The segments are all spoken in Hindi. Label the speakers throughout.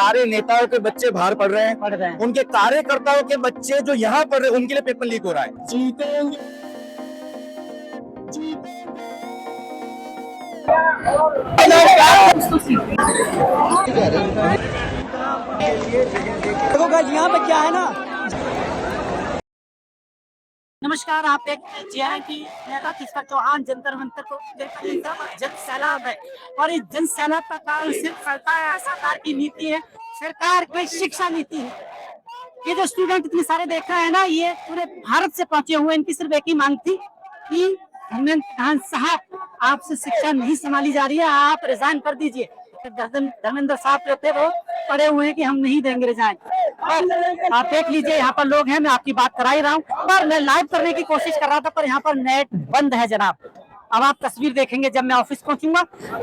Speaker 1: सारे नेताओं के बच्चे बाहर पढ़ रहे हैं, उनके कार्यकर्ताओं के बच्चे जो यहाँ पढ़ रहे हैं उनके लिए पेपर लीक हो रहा है।
Speaker 2: देखो यहाँ पे क्या है ना।
Speaker 3: नमस्कार, आप देख रहे हैं कि नेता किशोर चौहान जंतर मंतर को जन सैलाब है और इस जन सैलाब का कारण सिर्फ सरकार की नीति है, सरकार की शिक्षा नीति है। ये जो स्टूडेंट इतने सारे देख रहे हैं ना, ये पूरे भारत से पहुंचे हुए, इनकी सिर्फ एक ही मांग थी कि धर्मेंद्र प्रधान साहब आपसे शिक्षा नहीं संभाली जा रही है, आप रिजाइन कर दीजिए। धर्मेंद्र साहब जो थे वो पड़े हुए हैं कि हम नहीं देंगे रिजाइन। और आप देख लीजिए यहाँ पर लोग हैं, मैं आपकी बात करा ही रहा हूँ, पर मैं लाइव करने की कोशिश कर रहा था, पर यहाँ पर नेट बंद है जनाब। अब आप तस्वीर देखेंगे जब मैं ऑफिस पहुंचूंगा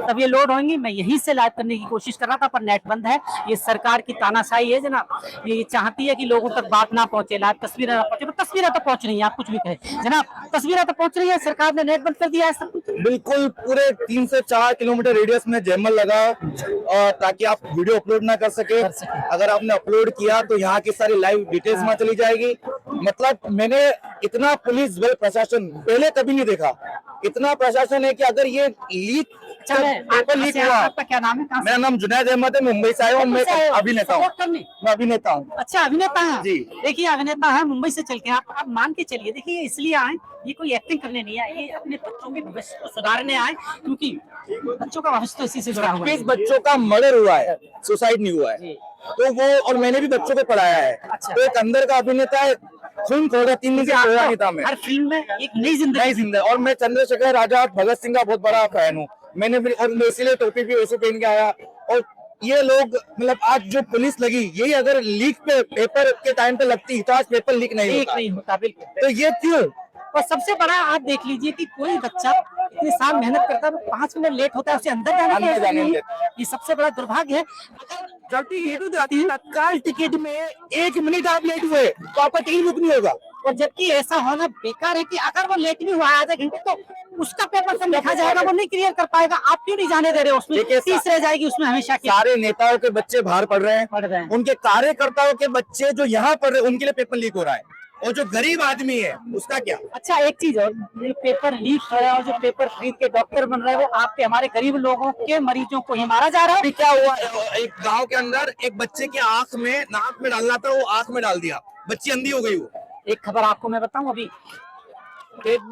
Speaker 3: तब ये लोड होंगी। मैं यहीं से लाइव करने की कोशिश कर रहा था पर नेट बंद है। ये सरकार की तानाशाही है जनाब, ये चाहती है कि लोगों तक बात ना पहुंचे, लाइव तस्वीरें ना पहुंचे। तो तस्वीरें तो पहुंच रही है, आप कुछ भी कहें जनाब, तस्वीरें तो पहुंच रही है, सरकार ने नेट बंद कर दिया है सब कुछ।
Speaker 1: बिल्कुल, पूरे 3 से 4 किलोमीटर रेडियस में जैमल लगा ताकि आप वीडियो अपलोड ना कर सके। अगर आपने अपलोड किया तो यहाँ की सारी लाइव डिटेल्स में चली जाएगी। मतलब मैंने इतना पुलिस बल प्रशासन पहले कभी नहीं देखा। इतना प्रशासन है कि अगर ये लीक पेपर लीक हुआ।
Speaker 3: आपका क्या नाम है?
Speaker 1: मेरा नाम जुनैद अहमद है, मुंबई से आया हूँ। मैं अभिनेता हूँ। मैं अभिनेता हूँ।
Speaker 3: अच्छा, अभिनेता है
Speaker 1: जी।
Speaker 3: देखिए, अभिनेता है, मुंबई से चल के आप मान के चलिए। देखिए, इसलिए आए, ये कोई एक्टिंग करने नहीं आए, ये अपने बच्चों के भविष्य को सुधारने आए, क्योंकि बच्चों का भविष्य तो इसी से जुड़ा हुआ है।
Speaker 1: 20 बच्चों का मर्डर हुआ है, सुसाइड नहीं हुआ है। तो वो, और मैंने भी बच्चों को पढ़ाया है।
Speaker 3: अच्छा।
Speaker 1: तो एक अंदर का अभिनेता है, खून खोल रहा, 3 दिन से खोया नहीं था मैं।
Speaker 3: हर फिल्म में एक नई जिंदगी।
Speaker 1: और मैं चंद्रशेखर आजाद, भगत सिंह का बहुत बड़ा फैन हूँ। मैंने भी, और मैं इसीलिए टोपी भी वैसे पहन के आया। और ये लोग, मतलब आज जो पुलिस लगी, यही अगर लीक पे पेपर के टाइम पे लगती तो आज पेपर लीक नहीं होता।
Speaker 3: बिल्कुल।
Speaker 1: तो ये क्यों?
Speaker 3: और सबसे बड़ा आप देख लीजिए कि कोई बच्चा इतने साल मेहनत करता है, 5 मिनट लेट होता है, उसे अंदर जाने नहीं। ये सबसे बड़ा दुर्भाग्य है।
Speaker 1: गलती ये तो जाती है, तत्काल टिकट में 1 मिनट आप लेट हुए तो आपका टिकट बुक नहीं होगा।
Speaker 3: और जबकि ऐसा होना बेकार है कि अगर वो लेट भी हुआ आधा घंटे तो उसका पेपर सब लिखा जाएगा, वो नहीं क्लियर कर पाएगा। आप क्यों नहीं जाने दे रहे हो? उसमें फीस रह जाएगी उसमें हमेशा।
Speaker 1: सारे नेताओं के बच्चे बाहर पढ़ रहे हैं, उनके कार्यकर्ताओं के बच्चे जो यहाँ पढ़ रहे हैं उनके लिए पेपर लीक हो रहा है। और जो गरीब आदमी है उसका क्या?
Speaker 3: अच्छा, एक चीज और, ये पेपर लीक हो रहा है और जो पेपर खरीद के डॉक्टर बन रहे हैं वो आपके हमारे गरीब लोगों के मरीजों को ही मारा जा रहा है।
Speaker 1: क्या हुआ, एक गांव के अंदर एक बच्चे की आंख में, नाक में डालना था, वो आंख में डाल दिया, बच्ची अंधी हो गई। वो
Speaker 3: एक खबर आपको मैं बताऊं, अभी एक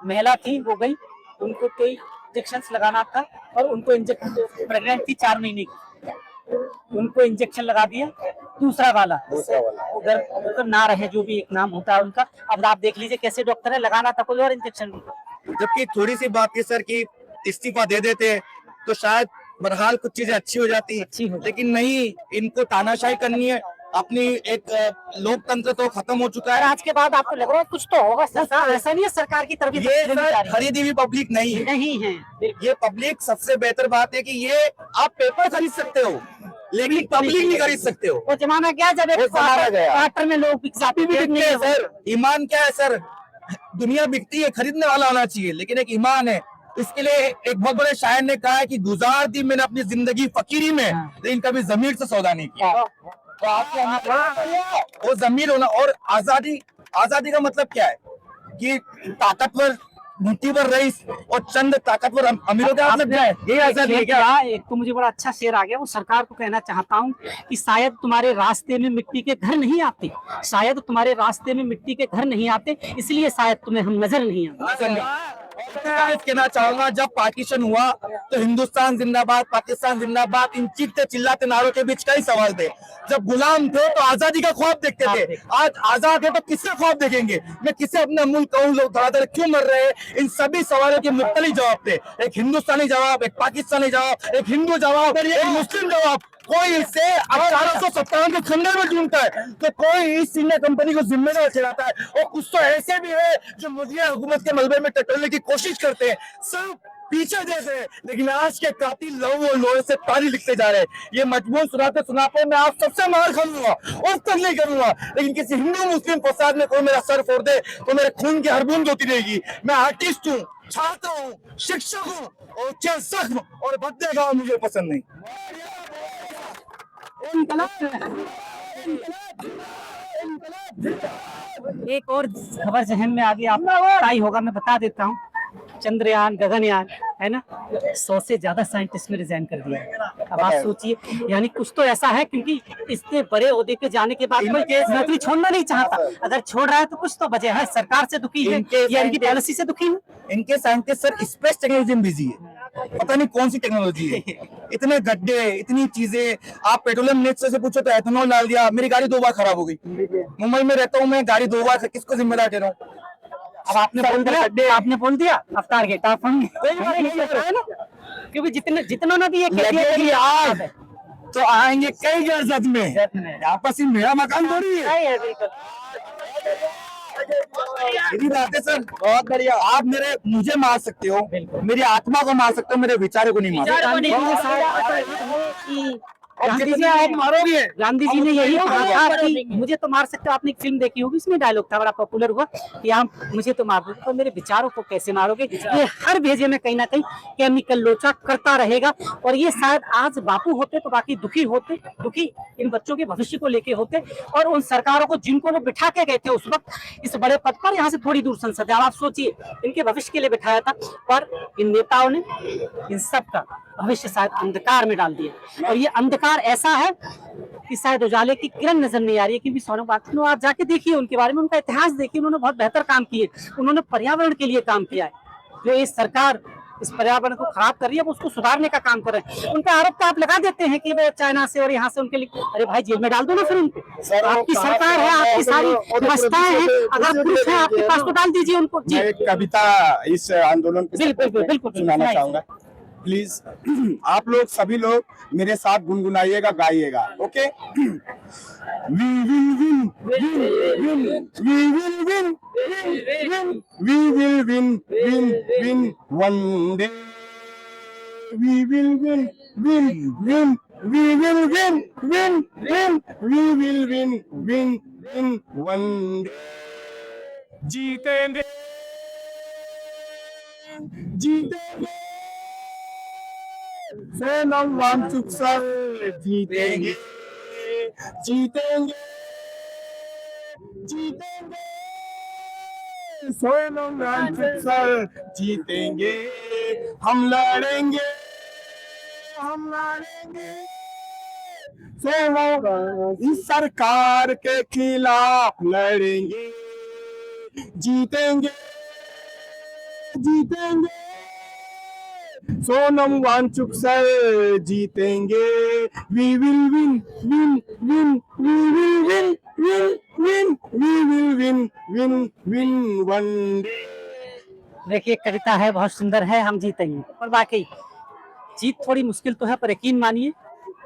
Speaker 3: महिला थी, वो गई, उनको कोई इंजेक्शन लगाना था और उनको इंजेक्शन, प्रेग्नेंट थी 4 महीने की, उनको इंजेक्शन लगा दिया दूसरा वाला उधर ना रहे, जो भी एक नाम होता है उनका। अब आप देख लीजिए कैसे डॉक्टर है, लगाना था कोई और इंजेक्शन।
Speaker 1: जबकि थोड़ी सी बात थी सर की इस्तीफा दे देते तो शायद बहरहाल कुछ चीजें अच्छी हो जाती, लेकिन नहीं, इनको तानाशाही करनी है। अपनी एक लोकतंत्र तो खत्म हो चुका है।
Speaker 3: आज के बाद आपको लग रहा है कुछ तो होगा? ऐसा नहीं है, सरकार की तरफ
Speaker 1: ये खरीदी हुई पब्लिक नहीं है। ये पब्लिक, सबसे बेहतर बात है कि ये आप पेपर खरीद सकते हो लेकिन पब्लिक नहीं खरीद सकते हो।
Speaker 3: वो जमाना क्या, जब एक क्वार्टर में लोग
Speaker 1: बिकते हैं सर। ईमान क्या है सर? दुनिया बिकती है, खरीदने वाला होना चाहिए, लेकिन एक ईमान है। इसके लिए एक बहुत बड़े शायर ने कहा है कि गुजार दी मैंने अपनी जिंदगी फकीरी में, लेकिन कभी जमीर से सौदा नहीं किया। तो आपको वो जमीर होना। और आजादी का मतलब क्या है? कि ताकतवर मुट्ठी पर रईस और चंद ताकतवर अमीरों का मतलब क्या है? यही आजादी है क्या?
Speaker 3: एक तो मुझे बड़ा अच्छा शेर आ गया, वो सरकार को कहना चाहता हूँ कि शायद तुम्हारे रास्ते में मिट्टी के घर नहीं आते, शायद तुम्हारे रास्ते में मिट्टी के घर नहीं आते, इसलिए शायद तुम्हें हम नजर नहीं आते।
Speaker 1: कहना चाहूंगा, जब पार्टीशन हुआ तो हिंदुस्तान जिंदाबाद, पाकिस्तान जिंदाबाद, इन चीखते चिल्लाते नारों के बीच कई सवाल थे। जब गुलाम थे तो आजादी का ख्वाब देखते थे, आज आजाद है तो किससे ख्वाब देखेंगे? मैं किसे अपना मुल्क कहूँ? लोग धड़ाधड़ क्यों मर रहे हैं? इन सभी सवालों के मुख्तलिफ जवाब थे। एक हिंदुस्तानी जवाब, एक पाकिस्तानी जवाब, एक हिंदू जवाब, एक मुस्लिम जवाब। कोई इससे 1857 के खंडर में ढूंढता है तो कोई ईस्ट इंडिया कंपनी को जिम्मेदार ठहराता है, और कुछ तो ऐसे भी है जो मुगलिया हुकूमत के मलबे में टटोलने की कोशिश करते हैं। सब पीछे जैसे हैं, लेकिन आज के कातिल लहू और लोहे से पानी लिखते जा रहे हैं। ये मजबूर सुनाते मैं आप सबसे मार खाऊंगा और तक नहीं करूंगा, लेकिन किसी हिंदू मुस्लिम फसाद में कोई मेरा सर फोड़ दे तो मेरे खून की हर बूंद होती रहेगी। मैं आर्टिस्ट हूँ, छात्र हूँ, शिक्षक हूँ, और जख्म और भद्दे गाँव मुझे पसंद नहीं।
Speaker 3: एक और खबर जहन में आ गई, आपको पता ही होगा, मैं बता देता हूँ। चंद्रयान, गगनयान, है ना, 100 से ज्यादा साइंटिस्ट ने रिजाइन कर दिया है। अब आप सोचिए, यानी कुछ तो ऐसा है, क्योंकि इतने बड़े ओहदे पे जाने के बाद कोई नौकरी छोड़ना नहीं चाहता। अगर छोड़ रहा है तो कुछ तो वजह है, सरकार से दुखी है या इनकी पॉलिसी से दुखी है।
Speaker 1: इनके साइंटिस्ट सर स्पेस टेक्नोलॉजी में बिजी है, पता नहीं कौन सी टेक्नोलॉजी है। इतने गड्ढे, इतनी चीजें, आप पेट्रोलियम मिनिस्टर से पूछो तो एथेनॉल डाल दिया। मेरी गाड़ी 2 बार खराब हो गई, मुंबई में रहता हूँ मैं, गाड़ी 2 बार, किसको जिम्मेदार ठहराऊं?
Speaker 3: अब आपने बोल दिया अवतार के टॉप होंगे, क्योंकि जितनों ने भी
Speaker 1: लगेगी आग तो आएंगे कई घर जद में, आपस में मेरा मकान थोड़ी है। यही बात है सर, बहुत बढ़िया। आप मुझे मार सकते हो, मेरी आत्मा को मार सकते हो, मेरे विचारों को नहीं मार सकते।
Speaker 3: गांधी जी ने यही कहा था कि मुझे तो मार सकते हो। आपने एक फिल्म देखी होगी, इसमें डायलॉग था, बड़ा पॉपुलर हुआ कि आप मुझे तो मार दोगे तो मेरे विचारों को कैसे मारोगे। ये हर भेजे में कहीं ना कहीं केमिकल लोचा करता रहेगा। और ये शायद आज बापू होते तो बाकी दुखी इन बच्चों के भविष्य को लेके होते, और उन सरकारों को जिनको वो बिठा के गए थे उस वक्त इस बड़े पद पर, यहाँ से थोड़ी दूर संसद है। आप सोचिए, इनके भविष्य के लिए बिठाया था, पर इन नेताओं ने इन सब का भविष्य शायद अंधकार में डाल दिया। और ये अंधकार ऐसा है कि शायद उजाले की किरण नजर नहीं आ रही है। क्योंकि सोनम वांगचुक, आप जाके देखिए उनके बारे में, उनका इतिहास देखिए, उन्होंने बहुत बेहतर काम किए। उन्होंने पर्यावरण के लिए काम किया है। जो ये सरकार इस पर्यावरण को खराब कर रही है, वो उसको सुधारने का काम कर रहे हैं। उनका आरोप तो आप लगा देते हैं कि वे चाइना से और यहाँ से उनके लिए, अरे भाई जेल में डाल दो ना फिर उनको। आपकी सरकार है, आपकी सारी व्यवस्थाएं हैं, अगर प्रूफ है आपके पास तो डाल दीजिए उनको।
Speaker 4: मैं एक कविता इस आंदोलन के
Speaker 3: बिल्कुल
Speaker 4: सुनाना चाहूंगा, प्लीज। आप लोग सभी लोग मेरे साथ गुनगुनाइएगा, गाइएगा, okay? We will win, we will win, we will win one day. We will win, we will win, we will win one day. जीतेंगे, सोनम वांगचुक सर जीतेंगे। सोनम वांगचुक सर जीतेंगे। हम लड़ेंगे, इस सरकार के खिलाफ लड़ेंगे, जीतेंगे। सोनम वांगचुक सर जीतेंगे। We will win, we will win one day.
Speaker 3: देखिए, कविता है, बहुत सुंदर है, हम जीतेंगे। और वाकई जीत थोड़ी मुश्किल तो है, पर यकीन मानिए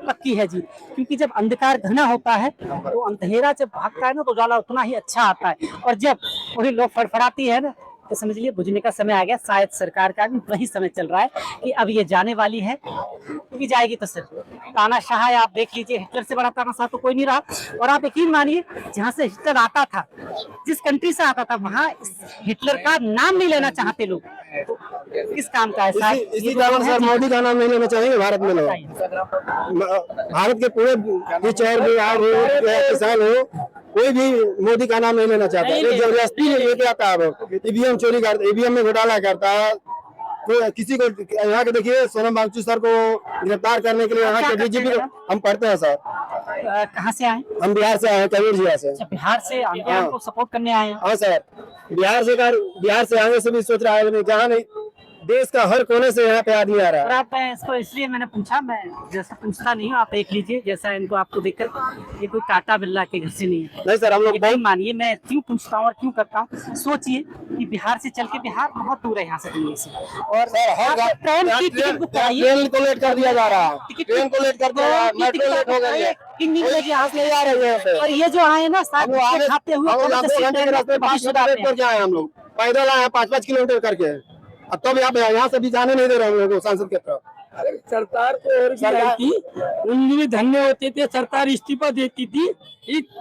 Speaker 3: पक्की है जीत। क्योंकि जब अंधकार घना होता है तो अंधेरा जब भागता है ना, तो उजाला उतना ही अच्छा आता है। और जब वही लोग फड़फड़ाती है ना, तो समझ लिए बुझने का समय आ गया। शायद सरकार का भी वही समय चल रहा है कि अब ये जाने वाली है, क्योंकि जाएगी तो सिर्फ तानाशाह है। आप देख लीजिए, हिटलर से बड़ा तानाशाह तो कोई नहीं रहा। और आप यकीन मानिए, जहाँ से हिटलर आता था, जिस कंट्री से आता था, वहाँ हिटलर का नाम नहीं लेना चाहते लोग। तो किस काम का है?
Speaker 4: इसी कारण सर मोदी का नाम नहीं लेना चाहेंगे भारत में लोग। भारत के पूरे बिहार हो, किसान हो, कोई भी मोदी का नाम नहीं लेना चाहता। ये जबरदस्ती लेके आता है। ईवीएम चोरी करता, ईवीएम में घोटाला करता है। तो किसी को यहाँ के देखिए, सोनम वांगचुक सर को गिरफ्तार करने के लिए यहाँ के डीजीपी हम पढ़ते हैं सर।
Speaker 3: कहाँ से आए?
Speaker 4: हम बिहार से आए, कबीर जिला से।
Speaker 3: बिहार से आंदोलन को सपोर्ट करने आए हैं?
Speaker 4: हाँ सर, बिहार से आने से भी सोच रहा है, जहाँ नहीं देश का हर कोने से यहाँ पे आदमी आ रहा है।
Speaker 3: और आप इसको इसलिए मैंने पूछा, मैं जैसा पूछता नहीं हूँ, आप देख लीजिए जैसा इनको आपको देखकर, ये कोई टाटा बिरला के घर से नहीं है।
Speaker 4: नहीं सर, हम लोग
Speaker 3: नहीं मानिए, मैं क्यों पूछता हूँ और क्यों करता हूँ। सोचिए कि बिहार से चल के, बिहार बहुत दूर है यहाँ से दिल्ली से, और ट्रेन की टिकट बुक कराइए।
Speaker 4: ट्रेन को लेट कर दिया जा रहा है, ट्रेन को लेट कर दिया जा रहा है, मेट्रो लेट हो गई है, और ये जो आए ना खाते हुए, हम लोग पैदल आए 5-5 किलोमीटर करके। अब तो यहाँ से भी जाने नहीं दे रहे हम लोग सांसद के तरफ।
Speaker 5: सरकार को उंगली धन्य होते थे, सरकार इस्तीफा देती थी,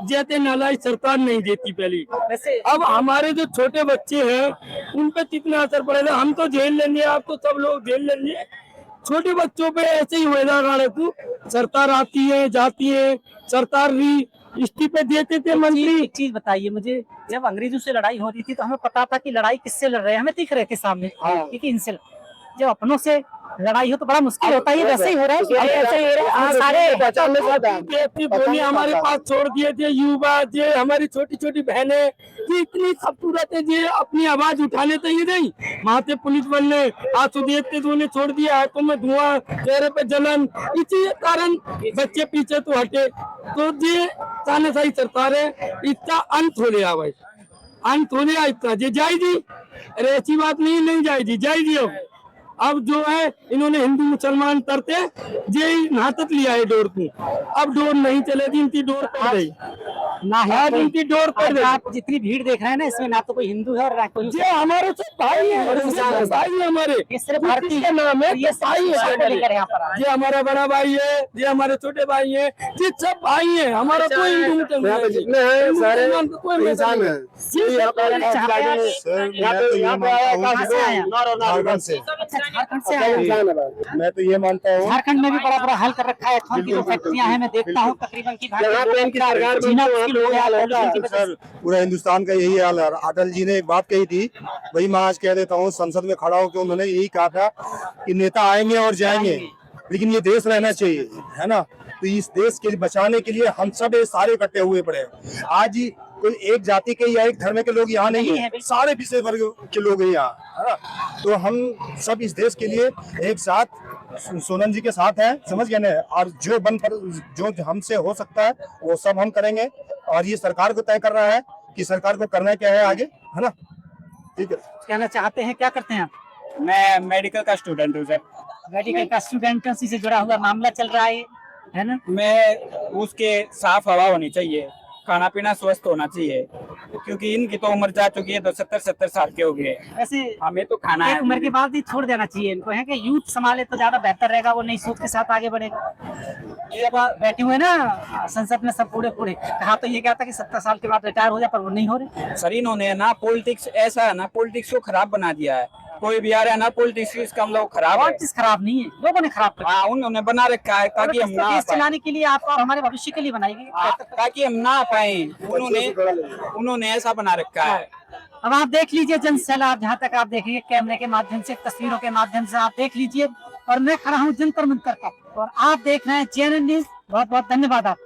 Speaker 5: जैसे नालायक सरकार नहीं देती पहले।
Speaker 3: वैसे
Speaker 5: अब हमारे जो छोटे बच्चे हैं उन पे कितना असर पड़ेगा। हम तो झेल लेंगे, आप तो सब लोग झेल लेंगे, छोटे बच्चों पे ऐसे ही हुएगा गाने को। सरकार आती है जाती है, सरकार भी इस्तीफे देते थे मंत्री।
Speaker 3: एक चीज बताइए मुझे, जब अंग्रेजों से लड़ाई हो रही थी तो हमें पता था कि लड़ाई किससे लड़ रहे हैं, हमें दिख रहे थे सामने, क्योंकि इनसे जब अपनों से लड़ाई हो तो बड़ा मुश्किल होता है। वैसे ही हो रहा है, ऐसे ही हो रहा है। सारे
Speaker 5: बोली हमारे पास छोड़ दिए थे युवा, जे हमारी छोटी छोटी बहनें जी इतनी खूबसूरत है, जे अपनी आवाज उठाने तो ये नहीं, माथे पुलिस बल ने आंसू देते तो उन्हें छोड़ दिया, आंखों में धुआं, चेहरे पे जलन, इसी कारण बच्चे पीछे तो हटे। तो ये तानाशाही सरकार है, इसका अंत हो गया भाई, अंत हो गया इसका। जे जाएगी, अरे ऐसी बात नहीं जाएगी, जाएगी। अब जो है इन्होंने हिंदू मुसलमान करते जे नाटक लिया है डोर को, अब डोर नहीं चलेगी, इनकी डोर पड़ गई
Speaker 3: ना है
Speaker 5: आज इनकी डोर पड़ गई।
Speaker 3: आप जितनी भीड़ देख रहे हैं ना, इसमें ना तो कोई हिंदू है और ना कोई
Speaker 5: ये हमारे सब भाई है, भाई है हमारे,
Speaker 3: ये सिर्फ भारतीय
Speaker 5: का नाम है,
Speaker 3: ये
Speaker 5: भाई है
Speaker 3: लेकर यहाँ पर आए।
Speaker 5: ये हमारा बड़ा भाई है, ये हमारे छोटे भाई है, ये सब भाई है, हमारा कोई हिंदू मुसलमान
Speaker 4: यहाँ पे जितने हैं सारे इंसान हैं। यहाँ पे
Speaker 1: झारखंड से
Speaker 3: अच्छा, झारखंड से आए हैं।
Speaker 4: इंसान है भाई।
Speaker 1: मैं तो ये मानता हूँ
Speaker 3: झारखंड में भी बड़ा बड़ा हाल कर रखा है। खान की जो फैक्ट्रियां हैं मैं देखता हूँ तकरीबन की
Speaker 4: यहाँ पे इनकी सरकार बनती
Speaker 3: जीना
Speaker 4: है, वहाँ
Speaker 3: मुश्किल
Speaker 4: पे
Speaker 3: हो गया
Speaker 4: हाल होगा।
Speaker 3: pollution की वजह से।
Speaker 1: सर पूरा हिंदुस्तान का यही हाल है। अटल जी ने एक बात कही थी, वही मैं आज कह देता हूँ, संसद में खड़ा होकर उन्होंने यही कहा था कि नेता आएंगे और जाएंगे, लेकिन ये देश रहना चाहिए, है ना। तो इस देश के बचाने के लिए हम सब ये सारे इकट्ठे हुए पड़े हैं। आज कोई एक जाति के या एक धर्म के लोग यहाँ नहीं है, सारे पिछड़े वर्ग के लोग हैं यहाँ, है ना। तो हम सब इस देश के लिए एक साथ सोनम जी के साथ हैं, समझ गए ना। और जो जो हमसे हो सकता है वो सब हम करेंगे, और ये सरकार को तय कर रहा है कि सरकार को करना क्या है आगे, है ना। ठीक है,
Speaker 3: कहना चाहते हैं, क्या करते हैं आप?
Speaker 6: मैं मेडिकल का स्टूडेंट हूँ सर।
Speaker 3: मेडिकल का स्टूडेंट से जुड़ा हुआ मामला चल रहा है ना।
Speaker 6: मैं उसके साफ हवा होनी चाहिए, खाना पीना स्वस्थ होना चाहिए, क्योंकि इनकी तो उम्र जा चुकी है, तो 70 साल के हो गए।
Speaker 3: वैसे
Speaker 6: हमें तो खाना
Speaker 3: एक
Speaker 6: है।
Speaker 3: उम्र के बाद ही छोड़ देना चाहिए इनको, है कि यूथ संभाले तो ज्यादा बेहतर रहेगा, वो नई सोच के साथ आगे बढ़ेगा। ये अब बैठे हुए ना संसद में सब पूरे कहा तो ये क्या था कि 70 साल के बाद रिटायर हो जाए, पर वो नहीं हो रहे।
Speaker 6: सर इन्होंने ना पॉलिटिक्स ऐसा है ना, पॉलिटिक्स को खराब बना दिया है। कोई भी आ रहा है ना पॉलिटिक्स, इसका मतलब खराब
Speaker 3: और
Speaker 6: है।
Speaker 3: चीज खराब नहीं है, लोगों ने खराब कर
Speaker 6: हाँ, उन्होंने बना रखा है ताकि हम ना आ
Speaker 3: देश
Speaker 6: पाए।
Speaker 3: चलाने के लिए आपको और हमारे भविष्य के लिए बनाई गई।
Speaker 6: हाँ, ताकि हम ना आ पाए, उन्होंने ऐसा बना रखा है।
Speaker 3: अब आप देख लीजिए जन सैलाब, जहाँ तक आप देखेंगे कैमरे के माध्यम से, तस्वीरों के माध्यम से आप देख लीजिए। और मैं खड़ा हूँ जंतर मंतर पर, और आप देख रहे हैं चैनल न्यूज। बहुत बहुत धन्यवाद आप।